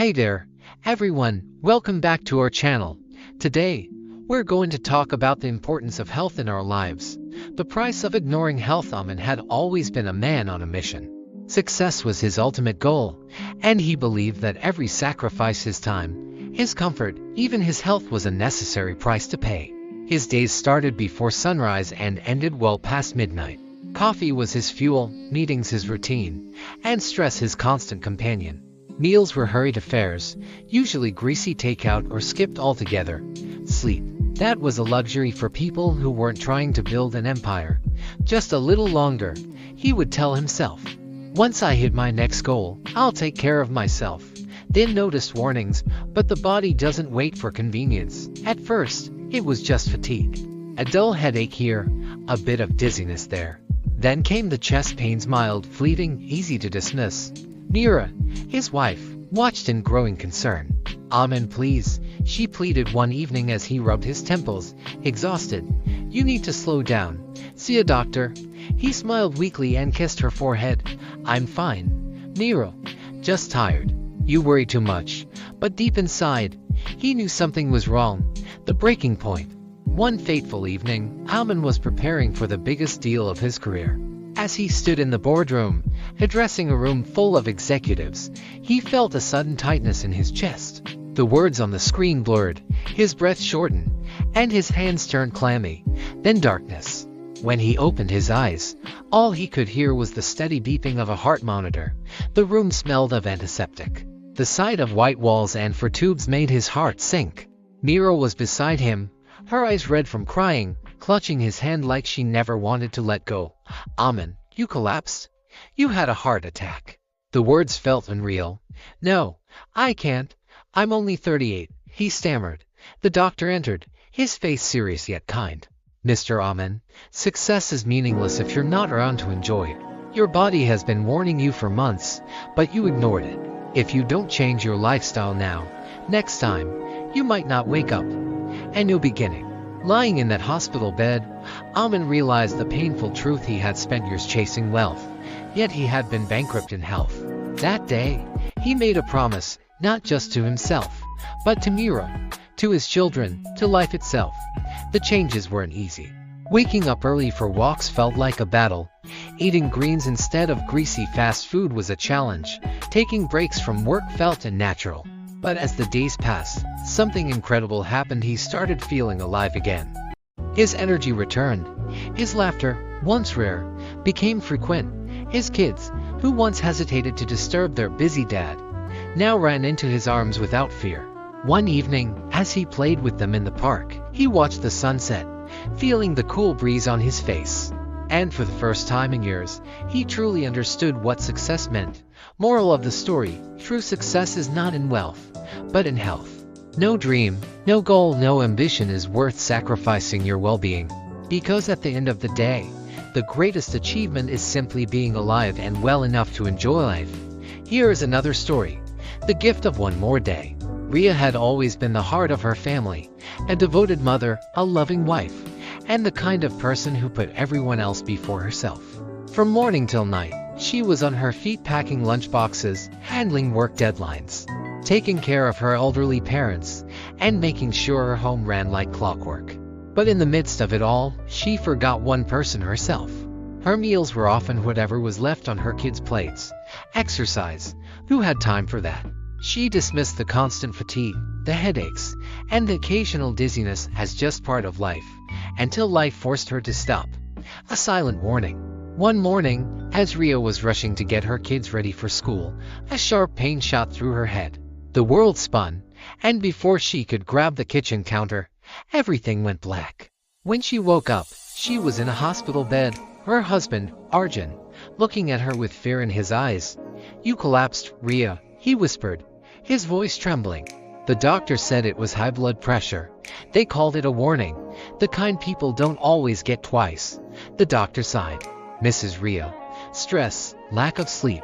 Hey there, everyone, welcome back to our channel. Today, we're going to talk about the importance of health in our lives. The price of ignoring health. Amen had always been a man on a mission. Success was his ultimate goal, and he believed that every sacrifice, his time, his comfort, even his health was a necessary price to pay. His days started before sunrise and ended well past midnight. Coffee was his fuel, meetings his routine, and stress his constant companion. Meals were hurried affairs, usually greasy takeout or skipped altogether. Sleep, that was a luxury for people who weren't trying to build an empire. Just a little longer, he would tell himself. Once I hit my next goal, I'll take care of myself. Then noticed warnings, but the body doesn't wait for convenience. At first, it was just fatigue. A dull headache here, a bit of dizziness there. Then came the chest pains, mild, fleeting, easy to dismiss. Mira, his wife, watched in growing concern. Amen, please, she pleaded one evening as he rubbed his temples, exhausted. You need to slow down. See a doctor. He smiled weakly and kissed her forehead. I'm fine, Mira. Just tired. You worry too much. But deep inside, he knew something was wrong. The breaking point. One fateful evening, Amen was preparing for the biggest deal of his career. As he stood in the boardroom, addressing a room full of executives, he felt a sudden tightness in his chest. The words on the screen blurred, his breath shortened, and his hands turned clammy. Then darkness. When he opened his eyes, all he could hear was the steady beeping of a heart monitor. The room smelled of antiseptic. The sight of white walls and for tubes made his heart sink. Mira was beside him, her eyes red from crying, clutching his hand like she never wanted to let go. Amen, you collapsed? You had a heart attack. The words felt unreal. No, I can't. I'm only 38, he stammered. The doctor entered, his face serious yet kind. Mr. Amen, success is meaningless if you're not around to enjoy it. Your body has been warning you for months, but you ignored it. If you don't change your lifestyle now, next time, you might not wake up. A new beginning. Lying in that hospital bed, Amen realized the painful truth. He had spent years chasing wealth, yet he had been bankrupt in health. That day, he made a promise, not just to himself, but to Mira, to his children, to life itself. The changes weren't easy. Waking up early for walks felt like a battle. Eating greens instead of greasy fast food was a challenge. Taking breaks from work felt unnatural. But as the days passed, something incredible happened. He started feeling alive again. His energy returned. His laughter, once rare, became frequent. His kids, who once hesitated to disturb their busy dad, now ran into his arms without fear. One evening, as he played with them in the park, he watched the sunset, feeling the cool breeze on his face. And for the first time in years, he truly understood what success meant. Moral of the story, true success is not in wealth, but in health. No dream, no goal, no ambition is worth sacrificing your well-being. Because at the end of the day, the greatest achievement is simply being alive and well enough to enjoy life. Here is another story. The gift of one more day. Ria had always been the heart of her family, a devoted mother, a loving wife, and the kind of person who put everyone else before herself. From morning till night, she was on her feet packing lunchboxes, handling work deadlines, taking care of her elderly parents, and making sure her home ran like clockwork. But in the midst of it all, she forgot one person: herself. Her meals were often whatever was left on her kids' plates. Exercise, who had time for that? She dismissed the constant fatigue, the headaches, and the occasional dizziness as just part of life, until life forced her to stop. A silent warning. One morning, as Ria was rushing to get her kids ready for school, a sharp pain shot through her head. The world spun, and before she could grab the kitchen counter, everything went black. When she woke up, she was in a hospital bed, her husband, Arjun, looking at her with fear in his eyes. You collapsed, Ria, he whispered, his voice trembling. The doctor said it was high blood pressure. They called it a warning, the kind people don't always get twice. The doctor sighed. Mrs. Ria, stress, lack of sleep,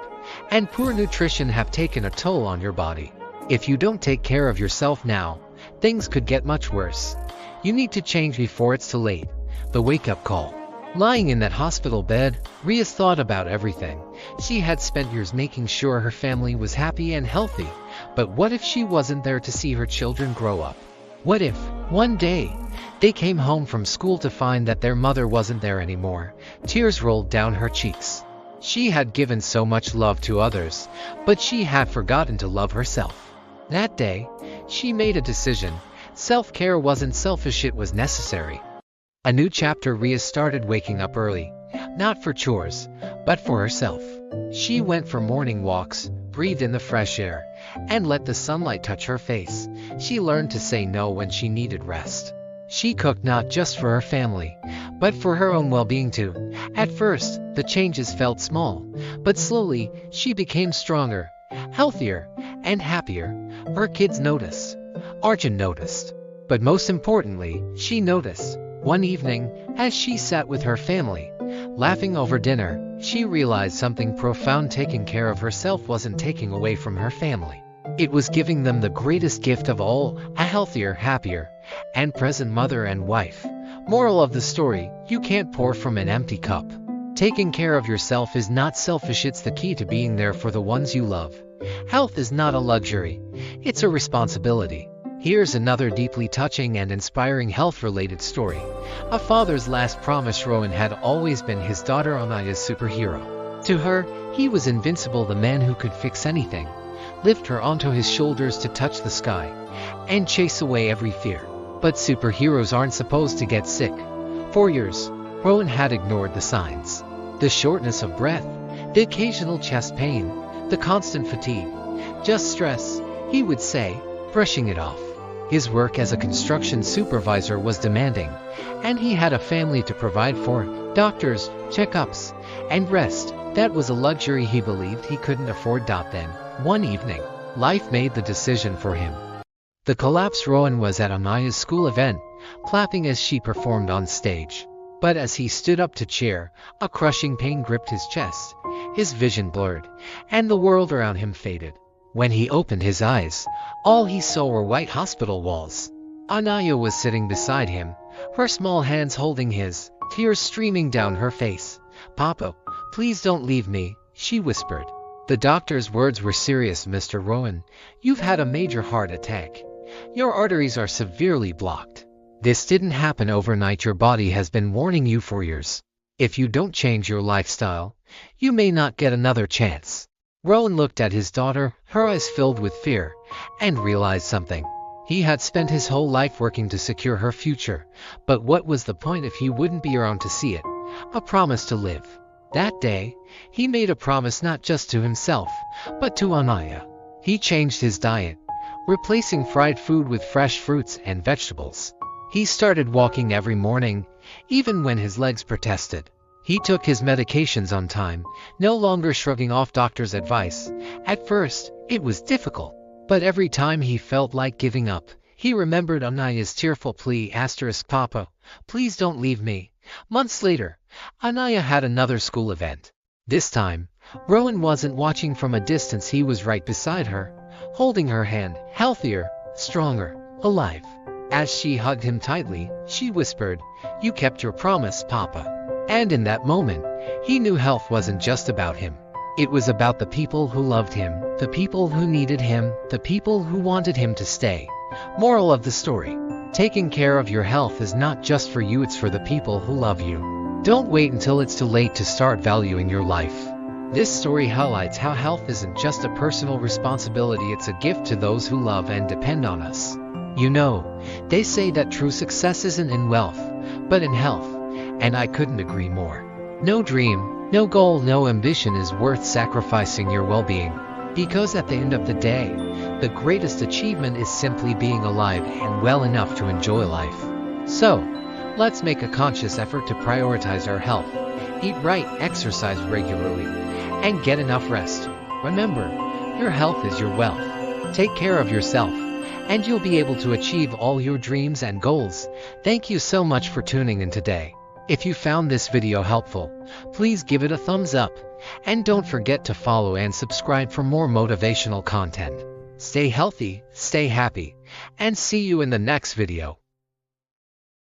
and poor nutrition have taken a toll on your body. If you don't take care of yourself now, things could get much worse. You need to change before it's too late. The wake-up call. Lying in that hospital bed, Ria thought about everything. She had spent years making sure her family was happy and healthy, But what if she wasn't there to see her children grow up? What if, one day, they came home from school to find that their mother wasn't there anymore? Tears rolled down her cheeks. She had given so much love to others, but she had forgotten to love herself. That day, she made a decision. Self-care wasn't selfish, it was necessary. A new chapter. Rhea started waking up early, not for chores, but for herself. She went for morning walks, breathed in the fresh air, and let the sunlight touch her face. She learned to say no when she needed rest. She cooked not just for her family, but for her own well-being too. At first, the changes felt small, but slowly, she became stronger, healthier, and happier. Her kids noticed. Arjun noticed. But most importantly, she noticed. One evening, as she sat with her family, laughing over dinner, she realized something profound. Taking care of herself wasn't taking away from her family. It was giving them the greatest gift of all, a healthier, happier, and present mother and wife. Moral of the story: you can't pour from an empty cup. Taking care of yourself is not selfish, it's the key to being there for the ones you love. Health is not a luxury, it's a responsibility. Here's another deeply touching and inspiring health-related story. A father's last promise. Rohan had always been his daughter Anaya's superhero. To her, he was invincible, the man who could fix anything, lift her onto his shoulders to touch the sky, and chase away every fear. But superheroes aren't supposed to get sick. For years, Rohan had ignored the signs. The shortness of breath, the occasional chest pain, the constant fatigue. Just stress, he would say, brushing it off. His work as a construction supervisor was demanding, and he had a family to provide for: doctors, checkups, and rest. That was a luxury he believed he couldn't afford. Then, one evening, life made the decision for him. The collapse. Rohan was at Anaya's school event, clapping as she performed on stage. But as he stood up to cheer, a crushing pain gripped his chest. His vision blurred, and the world around him faded. When he opened his eyes, all he saw were white hospital walls. Anaya was sitting beside him, her small hands holding his, tears streaming down her face. "Papa, please don't leave me," she whispered. The doctor's words were serious. "Mr. Rohan, you've had a major heart attack. Your arteries are severely blocked. This didn't happen overnight. Your body has been warning you for years. If you don't change your lifestyle, you may not get another chance." Rohan looked at his daughter, her eyes filled with fear, and realized something. He had spent his whole life working to secure her future, but what was the point if he wouldn't be around to see it? A promise to live. That day, he made a promise not just to himself, but to Anaya. He changed his diet, replacing fried food with fresh fruits and vegetables. He started walking every morning, even when his legs protested. He took his medications on time, no longer shrugging off doctors' advice. At first, it was difficult, but every time he felt like giving up, he remembered Anaya's tearful plea: "Papa, please don't leave me." Months later, Anaya had another school event. This time, Rohan wasn't watching from a distance. He was right beside her, holding her hand, healthier, stronger, alive. As she hugged him tightly, she whispered, "You kept your promise, Papa." And in that moment, he knew health wasn't just about him. It was about the people who loved him, the people who needed him, the people who wanted him to stay. Moral of the story: taking care of your health is not just for you, it's for the people who love you. Don't wait until it's too late to start valuing your life. This story highlights how health isn't just a personal responsibility, it's a gift to those who love and depend on us. You know, they say that true success isn't in wealth, but in health. And I couldn't agree more. No dream, no goal, no ambition is worth sacrificing your well-being. Because at the end of the day, the greatest achievement is simply being alive and well enough to enjoy life. So, let's make a conscious effort to prioritize our health. Eat right, exercise regularly, and get enough rest. Remember, your health is your wealth. Take care of yourself, and you'll be able to achieve all your dreams and goals. Thank you so much for tuning in today. If you found this video helpful, please give it a thumbs up, and don't forget to follow and subscribe for more motivational content. Stay healthy, stay happy, and see you in the next video.